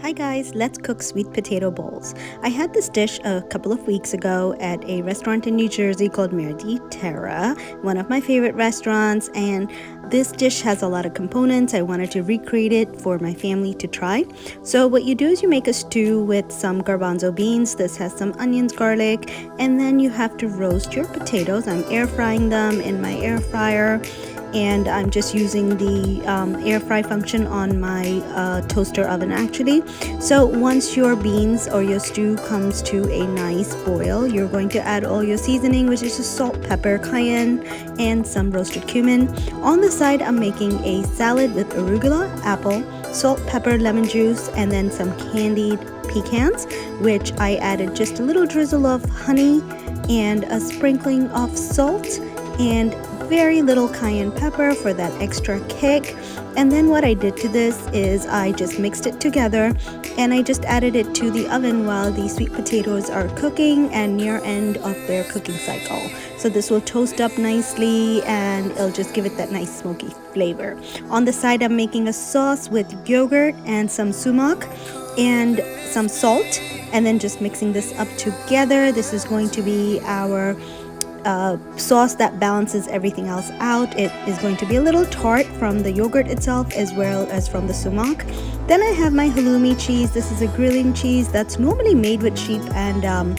Hi guys, let's cook sweet potato bowls. I had this dish a couple of weeks ago at a restaurant in New Jersey called Mediterra, one of my favorite restaurants, and this dish has a lot of components. I wanted to recreate it for my family to try. So what you do is you make a stew with some garbanzo beans. This has some onions, garlic, and then you have to roast your potatoes. I'm air frying them in my air fryer, and I'm just using the air fry function on my toaster oven actually. So once your beans or your stew comes to a nice boil, you're going to add all your seasoning, which is just salt, pepper, cayenne, and some roasted cumin. On the side, I'm making a salad with arugula, apple, salt, pepper, lemon juice, and then some candied pecans, which I added just a little drizzle of honey and a sprinkling of salt and very little cayenne pepper for that extra kick. And then what I did to this is I just mixed it together and I just added it to the oven while the sweet potatoes are cooking and near end of their cooking cycle. So this will toast up nicely and it'll just give it that nice smoky flavor. On the side, I'm making a sauce with yogurt and some sumac and some salt, and then just mixing this up together. This is going to be our sauce that balances everything else out. It is going to be a little tart from the yogurt itself as well as from the sumac. Then I have my halloumi cheese. This is a grilling cheese that's normally made with sheep and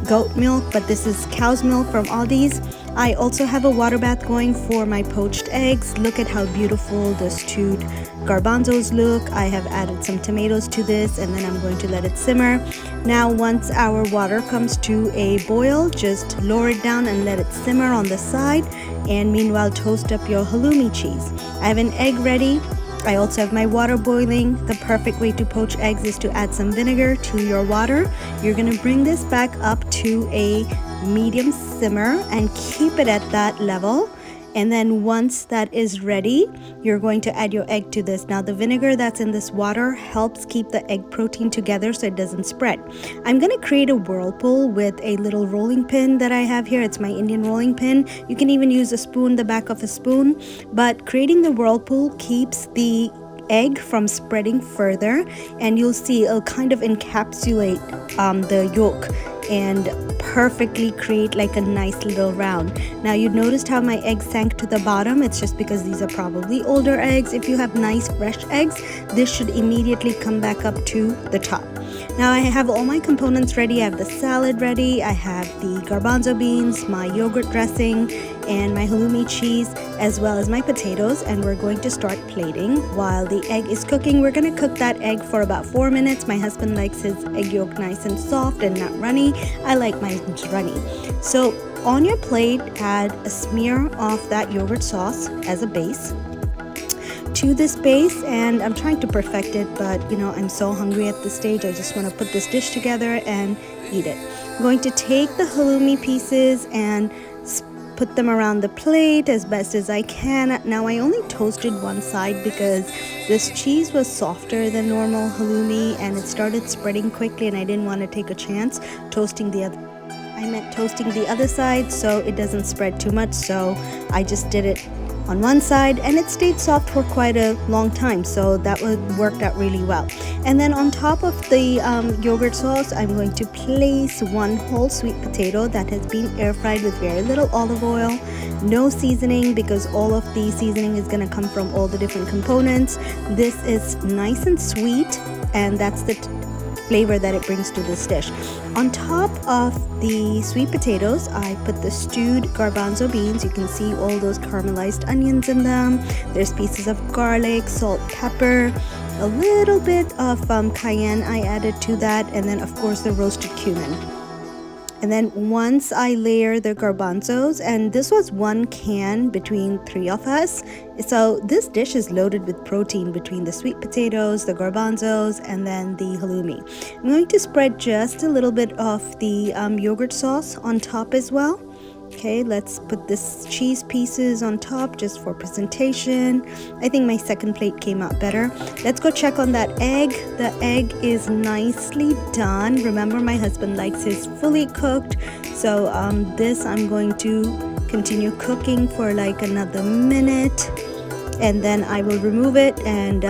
goat milk, but this is cow's milk from Aldi's. I also have a water bath going for my poached eggs. Look at how beautiful the stewed garbanzos look. I have added some tomatoes to this and then I'm going to let it simmer. Now once our water comes to a boil, just lower it down and let it simmer on the side, and meanwhile toast up your halloumi cheese. I have an egg ready. I also have my water boiling. The perfect way to poach eggs is to add some vinegar to your water. You're going to bring this back up to a medium simmer and keep it at that level. And then once that is ready, you're going to add your egg to this. Now the vinegar that's in this water helps keep the egg protein together so it doesn't spread. I'm going to create a whirlpool with a little rolling pin that I have here. It's my Indian rolling pin. You can even use a spoon, the back of a spoon, but creating the whirlpool keeps the egg from spreading further, and you'll see it'll kind of encapsulate the yolk and perfectly create like a nice little round. Now you noticed how my egg sank to the bottom. It's just because these are probably older eggs. If you have nice fresh eggs, this should immediately come back up to the top. Now I have all my components ready. I have the salad ready. I have the garbanzo beans, my yogurt dressing, and my halloumi cheese, as well as my potatoes, and we're going to start plating. While the egg is cooking, we're going to cook that egg for about 4 minutes. My husband likes his egg yolk nice and soft and not runny. I like mine runny. So on your plate, add a smear of that yogurt sauce as a base to this base, and I'm trying to perfect it, but I'm so hungry at this stage. I just want to put this dish together and eat it. I'm going to take the halloumi pieces and put them around the plate as best as I can. Now I only toasted one side because this cheese was softer than normal halloumi and it started spreading quickly, and I didn't want to take a chance toasting the other. I meant toasting the other side so it doesn't spread too much, so I just did it on one side and it stayed soft for quite a long time, so that worked out really well. And then on top of the yogurt sauce, I'm going to place one whole sweet potato that has been air fried with very little olive oil, no seasoning, because all of the seasoning is going to come from all the different components. This is nice and sweet, and that's the flavor that it brings to this dish. On top of the sweet potatoes, I put the stewed garbanzo beans. You can see all those caramelized onions in them. There's pieces of garlic, salt, pepper, a little bit of cayenne I added to that, and then of course the roasted cumin. And then once I layer the garbanzos, and this was 1 can between 3 of us, so this dish is loaded with protein between the sweet potatoes, the garbanzos, and then the halloumi. I'm going to spread just a little bit of the yogurt sauce on top as well. Okay, let's put this cheese pieces on top just for presentation. I think my second plate came out better. Let's go check on that egg. The egg is nicely done. Remember, my husband likes his fully cooked. So this I'm going to continue cooking for like another minute. And then I will remove it and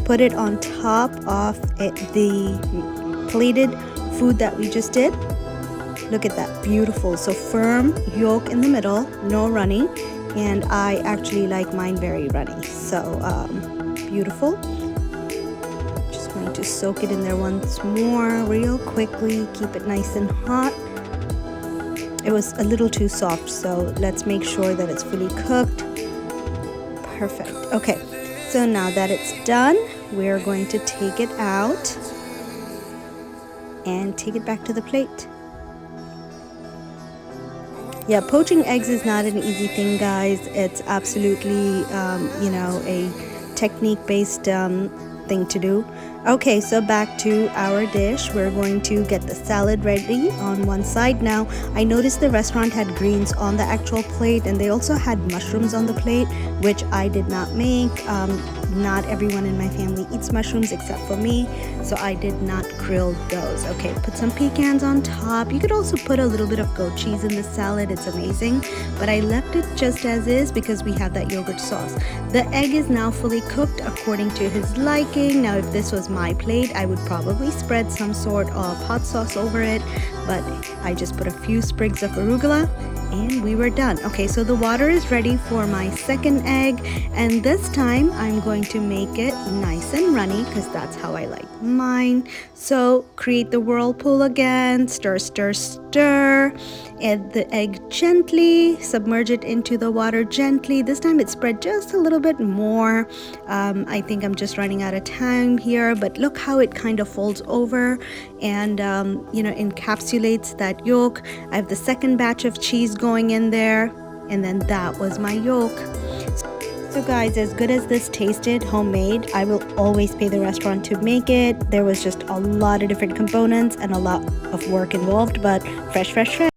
put it on top of the plated food that we just did. Look at that, beautiful. So firm yolk in the middle, no runny, and I actually like mine very runny. So beautiful. Just going to soak it in there once more real quickly. Keep it nice and hot. It was a little too soft, so let's make sure that it's fully cooked. Perfect. Okay, so now that it's done, we're going to take it out and take it back to the plate. Yeah, poaching eggs is not an easy thing, guys. It's absolutely, a technique-based thing to do. Okay, so back to our dish. We're going to get the salad ready on one side. Now, I noticed the restaurant had greens on the actual plate, and they also had mushrooms on the plate, which I did not make. Not everyone in my family eats mushrooms except for me, so I did not grill those. Okay, put some pecans on top. You could also put a little bit of goat cheese in the salad. It's amazing, but I left it just as is because we have that yogurt sauce. The egg is now fully cooked according to his liking. Now, if this was my plate, I would probably spread some sort of hot sauce over it, but I just put a few sprigs of arugula and we were done. Okay, so the water is ready for my second egg, and this time I'm going to make it nice and runny because that's how I like mine. So create the whirlpool again, stir, stir, stir. Add the egg gently, submerge it into the water gently. This time it spread just a little bit more. I think I'm just running out of time here, but look how it kind of folds over and encapsulates that yolk. I have the second batch of cheese going in there, and then that was my yolk. So guys, as good as this tasted, homemade, I will always pay the restaurant to make it. There was just a lot of different components and a lot of work involved, but fresh, fresh, fresh.